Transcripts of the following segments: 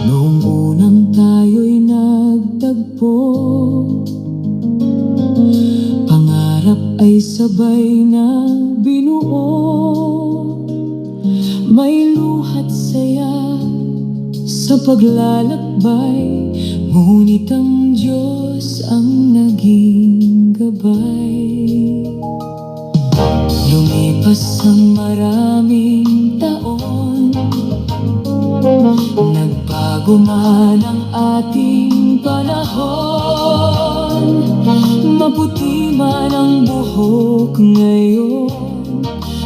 Noong unang tayo'y nagtagpo, pangarap ay sabay na binuo. May luha't saya sa paglalakbay, ngunit ang Diyos ang naging gabay. Lumipas ang maraming taon, nagbago man ang ating panahon, maputi man ang buhok ngayon,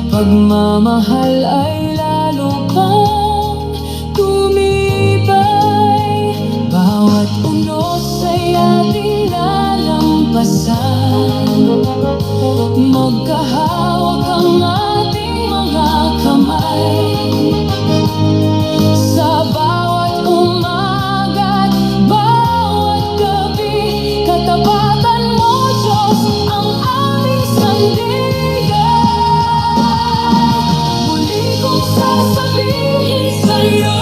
pagmamahal ay lalo pang tumibay. Bawat unos ay ating lalampasan, magkahawak ang ating mga kamay. Sa bawat umaga't bawat gabi, katapatan mo, Diyos, ang aming sandigan. Muli kong sasabihin sa'yo,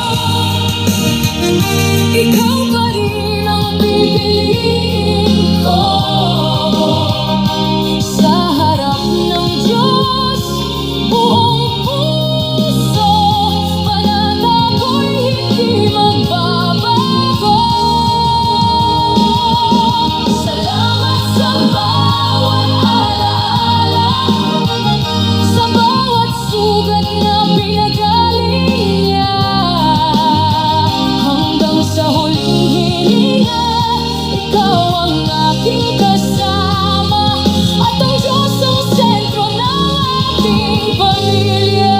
ikaw pa rin ang pipiliin ko. Sa harap ng Diyos, buong puso, panata ko'y hindi magbabago. Salamat sa bawat alaala, sa bawat sugat na pinagaling niya, hanggang sa huling hininga, ikaw ang aking kasama, at ang Diyos ang sentro ng ating pamilya.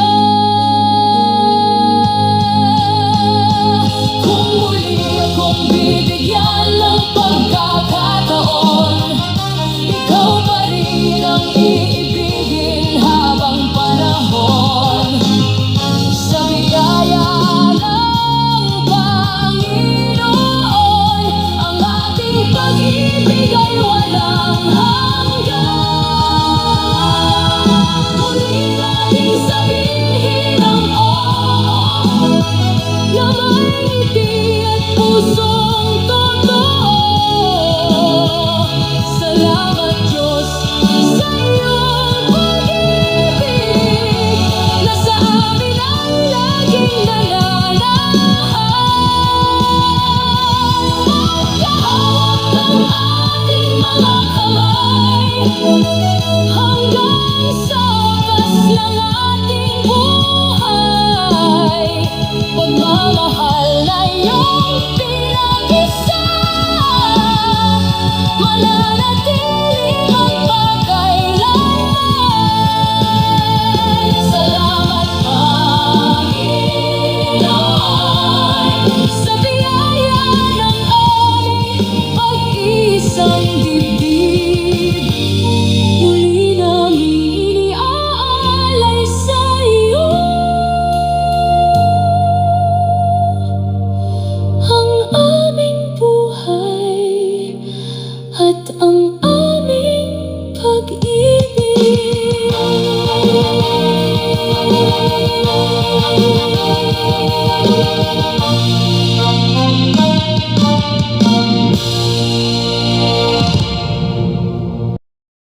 Kung muli akong bibigyan ng pagkakataon, ikaw pa rin ang iibigin habang panahon. Sa biyaya ng Panginoon, ang ating pag-ibig ay walang hanggan. Muli nating sabihin ang oo, na may ngiti at pusong totoo. Salamat, Diyos, sa iyong pag-ibig, na sa amin ay laging nananahan. Magkahawak ng ating mga kamay, hanggang sa wakas ng